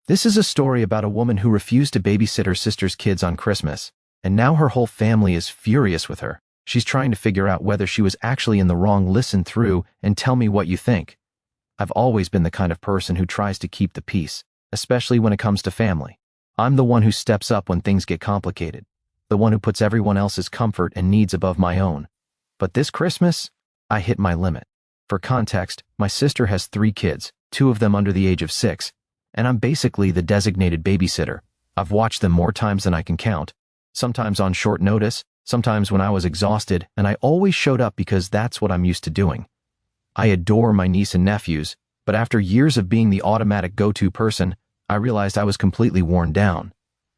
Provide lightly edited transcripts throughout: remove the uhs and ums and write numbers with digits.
This is a story about a woman who refused to babysit her sister's kids on Christmas, and now her whole family is furious with her. She's trying to figure out whether she was actually in the wrong. Listen through and tell me what you think. I've always been the kind of person who tries to keep the peace, especially when it comes to family. I'm the one who steps up when things get complicated, the one who puts everyone else's comfort and needs above my own. But this Christmas, I hit my limit. For context, my sister has 3 kids, 2 of them under the age of 6, and I'm basically the designated babysitter. I've watched them more times than I can count, sometimes on short notice, sometimes when I was exhausted, and I always showed up because that's what I'm used to doing. I adore my niece and nephews, but after years of being the automatic go-to person, I realized I was completely worn down.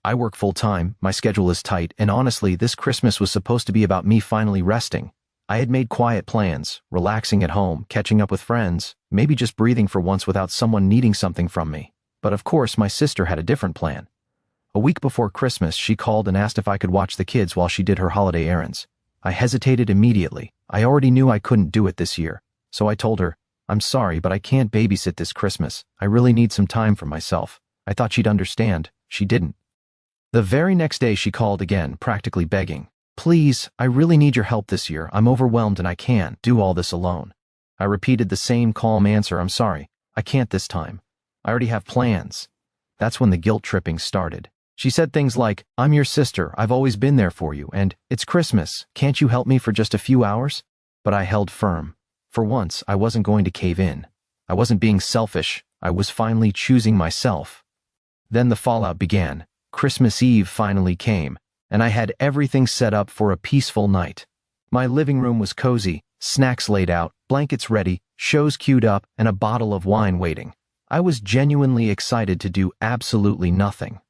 I work full-time, my schedule is tight, and honestly, this Christmas was supposed to be about me finally resting. I had made quiet plans, relaxing at home, catching up with friends, maybe just breathing for once without someone needing something from me. But of course, my sister had a different plan. A week before Christmas, she called and asked if I could watch the kids while she did her holiday errands. I hesitated immediately. I already knew I couldn't do it this year. So I told her, "I'm sorry, but I can't babysit this Christmas. I really need some time for myself." I thought she'd understand. She didn't. The very next day she called again, practically begging, "Please, I really need your help this year. I'm overwhelmed and I can't do all this alone." I repeated the same calm answer, "I'm sorry, I can't this time. I already have plans." That's when the guilt tripping started. She said things like, "I'm your sister, I've always been there for you, and it's Christmas, can't you help me for just a few hours?" But I held firm. For once, I wasn't going to cave in. I wasn't being selfish, I was finally choosing myself. Then the fallout began. Christmas Eve finally came, and I had everything set up for a peaceful night. My living room was cozy, snacks laid out, blankets ready, shows queued up, and a bottle of wine waiting. I was genuinely excited to do absolutely nothing.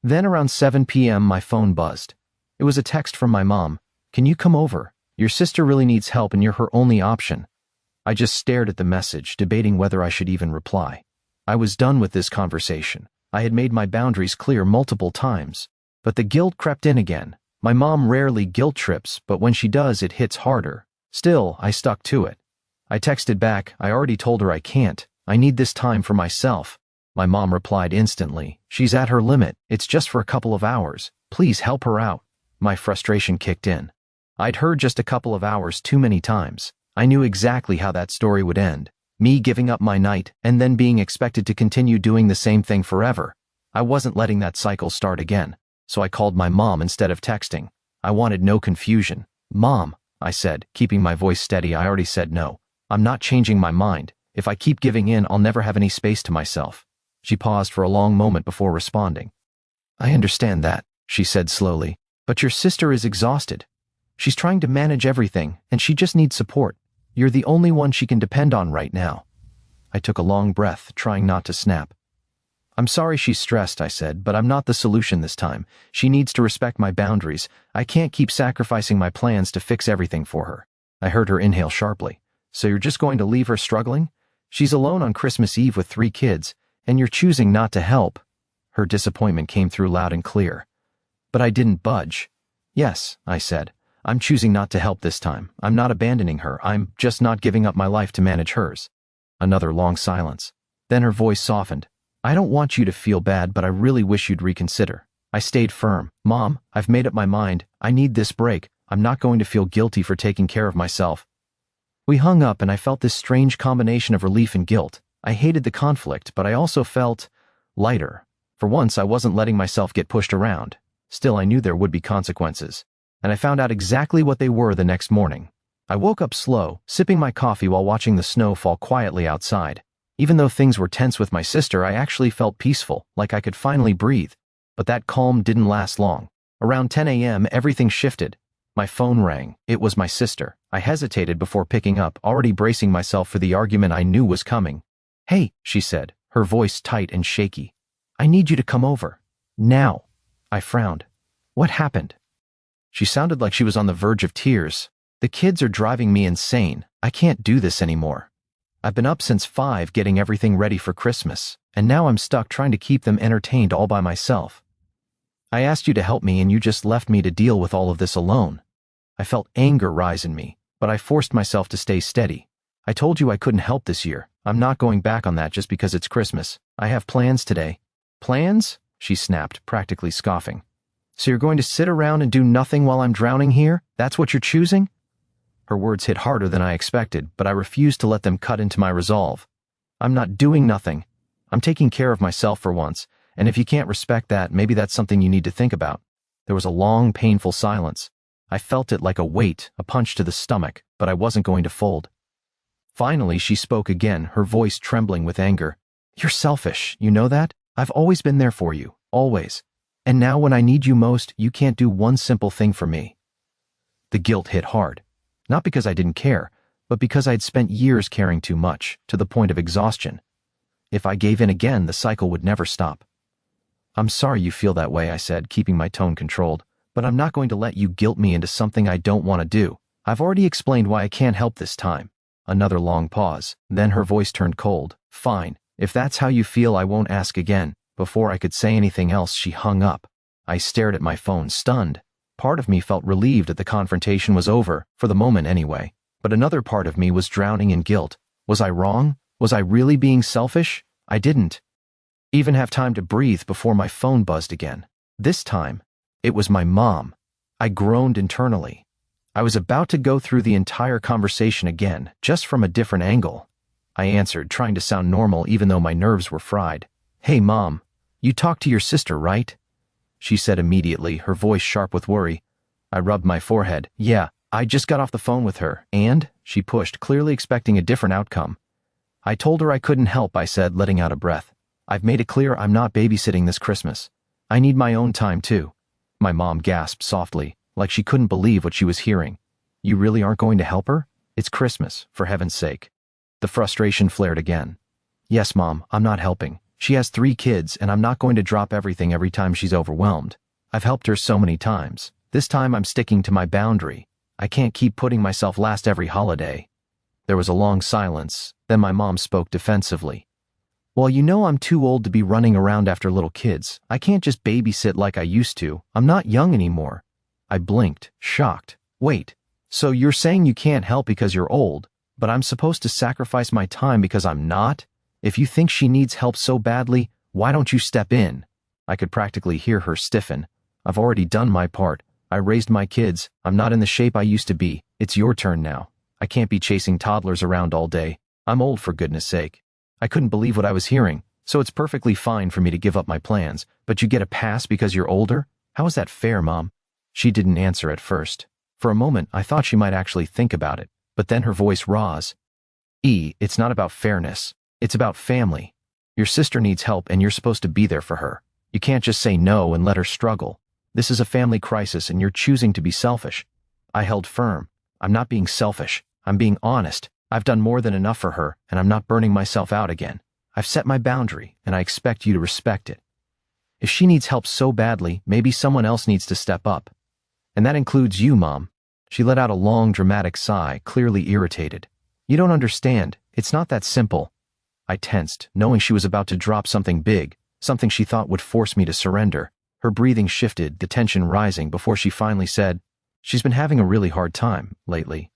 Then around 7 p.m. my phone buzzed. It was a text from my mom. "Can you come over? Your sister really needs help and you're her only option." I just stared at the message, debating whether I should even reply. I was done with this conversation. I had made my boundaries clear multiple times. But the guilt crept in again. My mom rarely guilt trips, but when she does, it hits harder. Still, I stuck to it. I texted back, "I already told her I can't. I need this time for myself." My mom replied instantly, "She's at her limit. It's just for a couple of hours. Please help her out." My frustration kicked in. I'd heard just a couple of hours too many times. I knew exactly how that story would end. Me giving up my night and then being expected to continue doing the same thing forever. I wasn't letting that cycle start again. So I called my mom instead of texting. I wanted no confusion. "Mom," I said, keeping my voice steady, "I already said no. I'm not changing my mind. If I keep giving in, I'll never have any space to myself." She paused for a long moment before responding. "I understand that," she said slowly, "but your sister is exhausted. She's trying to manage everything, and she just needs support. You're the only one she can depend on right now." I took a long breath, trying not to snap. "I'm sorry she's stressed," I said, "but I'm not the solution this time. She needs to respect my boundaries. I can't keep sacrificing my plans to fix everything for her." I heard her inhale sharply. "So you're just going to leave her struggling? She's alone on Christmas Eve with 3 kids, and you're choosing not to help." Her disappointment came through loud and clear. But I didn't budge. "Yes," I said, "I'm choosing not to help this time. I'm not abandoning her. I'm just not giving up my life to manage hers." Another long silence. Then her voice softened. "I don't want you to feel bad, but I really wish you'd reconsider." I stayed firm. "Mom, I've made up my mind. I need this break. I'm not going to feel guilty for taking care of myself." We hung up and I felt this strange combination of relief and guilt. I hated the conflict, but I also felt lighter. For once, I wasn't letting myself get pushed around. Still, I knew there would be consequences. And I found out exactly what they were the next morning. I woke up slow, sipping my coffee while watching the snow fall quietly outside. Even though things were tense with my sister, I actually felt peaceful, like I could finally breathe. But that calm didn't last long. Around 10 a.m., everything shifted. My phone rang. It was my sister. I hesitated before picking up, already bracing myself for the argument I knew was coming. "Hey," she said, her voice tight and shaky. "I need you to come over. Now." I frowned. "What happened?" She sounded like she was on the verge of tears. "The kids are driving me insane. I can't do this anymore. I've been up since 5 getting everything ready for Christmas, and now I'm stuck trying to keep them entertained all by myself. I asked you to help me and you just left me to deal with all of this alone." I felt anger rise in me, but I forced myself to stay steady. "I told you I couldn't help this year. I'm not going back on that just because it's Christmas. I have plans today." Plans? She snapped, practically scoffing. So you're going to sit around and do nothing while I'm drowning here? That's what you're choosing? Her words hit harder than I expected, but I refused to let them cut into my resolve. I'm not doing nothing. I'm taking care of myself for once, and if you can't respect that, maybe that's something you need to think about. There was a long, painful silence. I felt it like a weight, a punch to the stomach, but I wasn't going to fold. Finally, she spoke again, her voice trembling with anger. You're selfish, you know that? I've always been there for you, always. And now when I need you most, you can't do one simple thing for me. The guilt hit hard. Not because I didn't care, but because I'd spent years caring too much, to the point of exhaustion. If I gave in again, the cycle would never stop. I'm sorry you feel that way, I said, keeping my tone controlled, but I'm not going to let you guilt me into something I don't want to do. I've already explained why I can't help this time. Another long pause, then her voice turned cold. Fine, if that's how you feel, I won't ask again. Before I could say anything else, she hung up. I stared at my phone, stunned. Part of me felt relieved that the confrontation was over, for the moment anyway. But another part of me was drowning in guilt. Was I wrong? Was I really being selfish? I didn't even have time to breathe before my phone buzzed again. This time, it was my mom. I groaned internally. I was about to go through the entire conversation again, just from a different angle. I answered, trying to sound normal even though my nerves were fried. Hey, Mom, you talked to your sister, right? She said immediately, her voice sharp with worry. I rubbed my forehead. Yeah, I just got off the phone with her, and? She pushed, clearly expecting a different outcome. I told her I couldn't help, I said, letting out a breath. I've made it clear I'm not babysitting this Christmas. I need my own time, too. My mom gasped softly, like she couldn't believe what she was hearing. You really aren't going to help her? It's Christmas, for heaven's sake. The frustration flared again. Yes, Mom, I'm not helping. She has 3 kids, and I'm not going to drop everything every time she's overwhelmed. I've helped her so many times. This time I'm sticking to my boundary. I can't keep putting myself last every holiday. There was a long silence, then my mom spoke defensively. Well, you know I'm too old to be running around after little kids. I can't just babysit like I used to. I'm not young anymore. I blinked, shocked. Wait, so you're saying you can't help because you're old, but I'm supposed to sacrifice my time because I'm not? If you think she needs help so badly, why don't you step in? I could practically hear her stiffen. I've already done my part. I raised my kids. I'm not in the shape I used to be. It's your turn now. I can't be chasing toddlers around all day. I'm old, for goodness sake. I couldn't believe what I was hearing, so it's perfectly fine for me to give up my plans, but you get a pass because you're older? How is that fair, Mom? She didn't answer at first. For a moment, I thought she might actually think about it, but then her voice rose. It's not about fairness. It's about family. Your sister needs help and you're supposed to be there for her. You can't just say no and let her struggle. This is a family crisis and you're choosing to be selfish. I held firm. I'm not being selfish. I'm being honest. I've done more than enough for her, and I'm not burning myself out again. I've set my boundary, and I expect you to respect it. If she needs help so badly, maybe someone else needs to step up. And that includes you, Mom. She let out a long, dramatic sigh, clearly irritated. You don't understand. It's not that simple. I tensed, knowing she was about to drop something big, something she thought would force me to surrender. Her breathing shifted, the tension rising, before she finally said, She's been having a really hard time lately.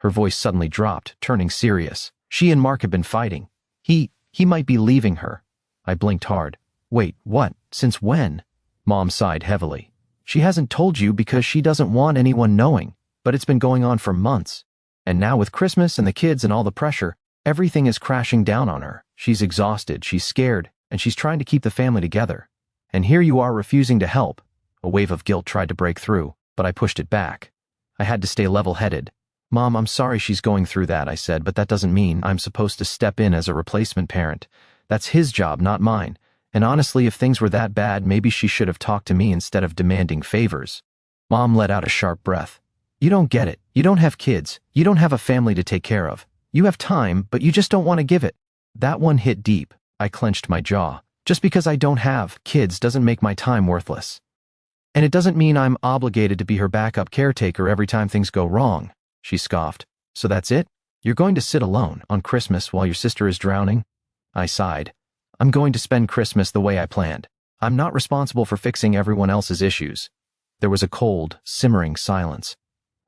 Her voice suddenly dropped, turning serious. She and Mark have been fighting. He might be leaving her. I blinked hard. Wait, what? Since when? Mom sighed heavily. She hasn't told you because she doesn't want anyone knowing, but it's been going on for months. And now with Christmas and the kids and all the pressure, everything is crashing down on her. She's exhausted, she's scared, and she's trying to keep the family together. And here you are refusing to help. A wave of guilt tried to break through, but I pushed it back. I had to stay level-headed. Mom, I'm sorry she's going through that, I said, but that doesn't mean I'm supposed to step in as a replacement parent. That's his job, not mine. And honestly, if things were that bad, maybe she should have talked to me instead of demanding favors. Mom let out a sharp breath. You don't get it. You don't have kids. You don't have a family to take care of. You have time, but you just don't want to give it. That one hit deep. I clenched my jaw. Just because I don't have kids doesn't make my time worthless. And it doesn't mean I'm obligated to be her backup caretaker every time things go wrong. She scoffed. So that's it? You're going to sit alone on Christmas while your sister is drowning? I sighed. I'm going to spend Christmas the way I planned. I'm not responsible for fixing everyone else's issues. There was a cold, simmering silence.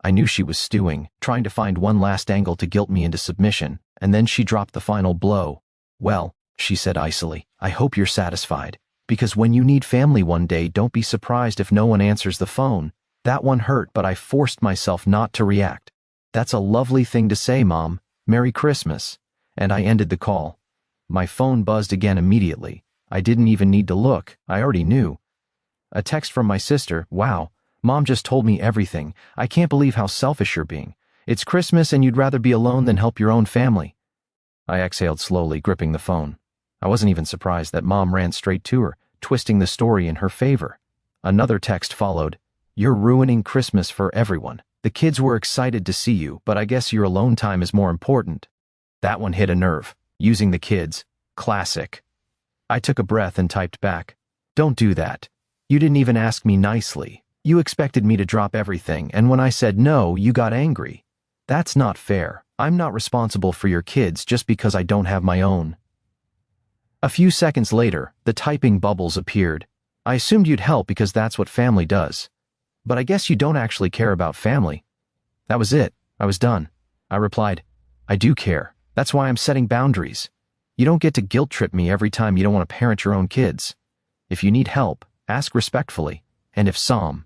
I knew she was stewing, trying to find one last angle to guilt me into submission, and then she dropped the final blow. Well, she said icily, I hope you're satisfied. Because when you need family one day, don't be surprised if no one answers the phone. That one hurt, but I forced myself not to react. That's a lovely thing to say, Mom. Merry Christmas. And I ended the call. My phone buzzed again immediately. I didn't even need to look. I already knew. A text from my sister. Wow. Mom just told me everything. I can't believe how selfish you're being. It's Christmas and you'd rather be alone than help your own family. I exhaled slowly, gripping the phone. I wasn't even surprised that Mom ran straight to her, twisting the story in her favor. Another text followed. You're ruining Christmas for everyone. The kids were excited to see you, but I guess your alone time is more important. That one hit a nerve. Using the kids. Classic. I took a breath and typed back. Don't do that. You didn't even ask me nicely. You expected me to drop everything, and when I said no, you got angry. That's not fair. I'm not responsible for your kids just because I don't have my own. A few seconds later, the typing bubbles appeared. I assumed you'd help because that's what family does. But I guess you don't actually care about family. That was it. I was done. I replied, I do care. That's why I'm setting boundaries. You don't get to guilt trip me every time you don't want to parent your own kids. If you need help, ask respectfully. And if Psalm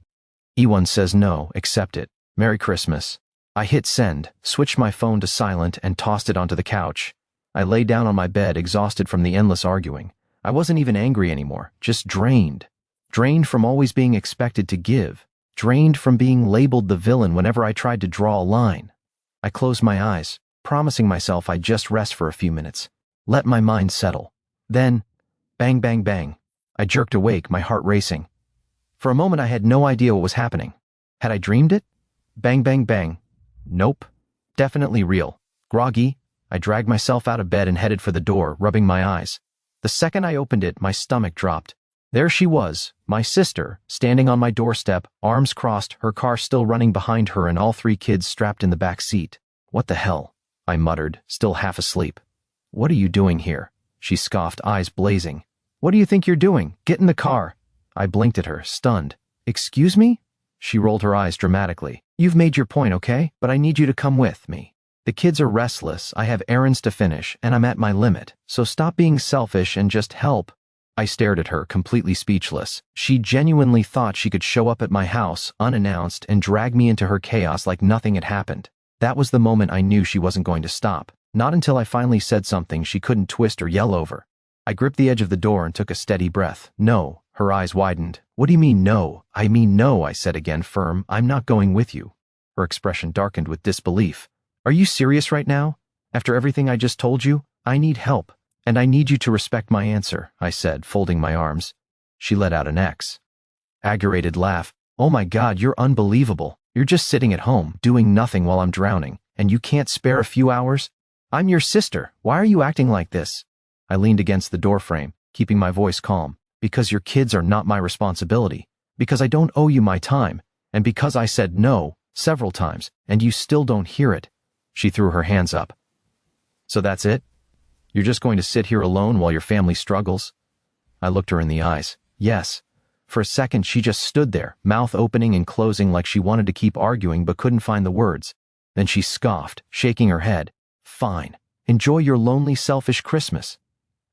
E1 says no, accept it. Merry Christmas. I hit send, switched my phone to silent, and tossed it onto the couch. I lay down on my bed, exhausted from the endless arguing. I wasn't even angry anymore, just drained. Drained from always being expected to give. Drained from being labeled the villain whenever I tried to draw a line. I closed my eyes, promising myself I'd just rest for a few minutes. Let my mind settle. Then, bang, bang, bang. I jerked awake, my heart racing. For a moment I had no idea what was happening. Had I dreamed it? Bang, bang, bang. Nope. Definitely real. Groggy, I dragged myself out of bed and headed for the door, rubbing my eyes. The second I opened it, my stomach dropped. There she was, my sister, standing on my doorstep, arms crossed, her car still running behind her and all 3 kids strapped in the back seat. What the hell? I muttered, still half asleep. What are you doing here? She scoffed, eyes blazing. What do you think you're doing? Get in the car. I blinked at her, stunned. Excuse me? She rolled her eyes dramatically. You've made your point, okay? But I need you to come with me. The kids are restless, I have errands to finish, and I'm at my limit. So stop being selfish and just help. I stared at her, completely speechless. She genuinely thought she could show up at my house, unannounced, and drag me into her chaos like nothing had happened. That was the moment I knew she wasn't going to stop. Not until I finally said something she couldn't twist or yell over. I gripped the edge of the door and took a steady breath. No. Her eyes widened. What do you mean no? I mean no, I said again, firm. I'm not going with you. Her expression darkened with disbelief. Are you serious right now? After everything I just told you? I need help. And I need you to respect my answer, I said, folding my arms. She let out an aggravated laugh. Oh my God, you're unbelievable. You're just sitting at home, doing nothing while I'm drowning, and you can't spare a few hours? I'm your sister. Why are you acting like this? I leaned against the doorframe, keeping my voice calm. Because your kids are not my responsibility. Because I don't owe you my time. And because I said no several times, and you still don't hear it. She threw her hands up. So that's it? You're just going to sit here alone while your family struggles? I looked her in the eyes. Yes. For a second she just stood there, mouth opening and closing like she wanted to keep arguing but couldn't find the words. Then she scoffed, shaking her head. Fine. Enjoy your lonely, selfish Christmas.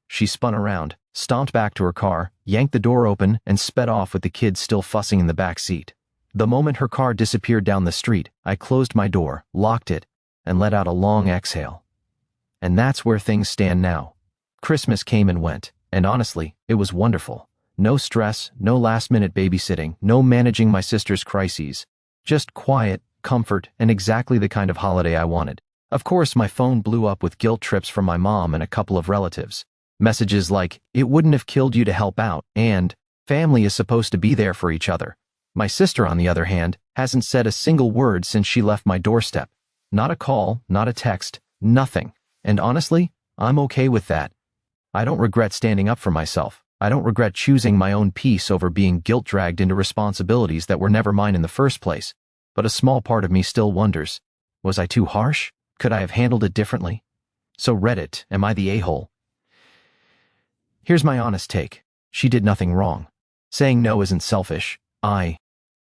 She spun around, stomped back to her car, yanked the door open, and sped off with the kids still fussing in the back seat. The moment her car disappeared down the street, I closed my door, locked it, and let out a long exhale. And that's where things stand now. Christmas came and went, and honestly, it was wonderful. No stress, no last-minute babysitting, no managing my sister's crises. Just quiet, comfort, and exactly the kind of holiday I wanted. Of course, my phone blew up with guilt trips from my mom and a couple of relatives. Messages like, it wouldn't have killed you to help out, and family is supposed to be there for each other. My sister, on the other hand, hasn't said a single word since she left my doorstep. Not a call, not a text, nothing. And honestly, I'm okay with that. I don't regret standing up for myself. I don't regret choosing my own peace over being guilt-dragged into responsibilities that were never mine in the first place. But a small part of me still wonders, was I too harsh? Could I have handled it differently? So Reddit, am I the a-hole? Here's my honest take. She did nothing wrong. Saying no isn't selfish.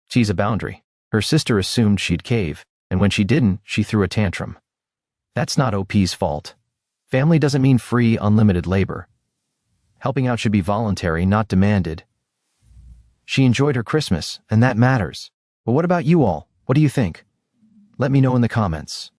She's a boundary. Her sister assumed she'd cave, and when she didn't, she threw a tantrum. That's not OP's fault. Family doesn't mean free, unlimited labor. Helping out should be voluntary, not demanded. She enjoyed her Christmas, and that matters. But what about you all? What do you think? Let me know in the comments.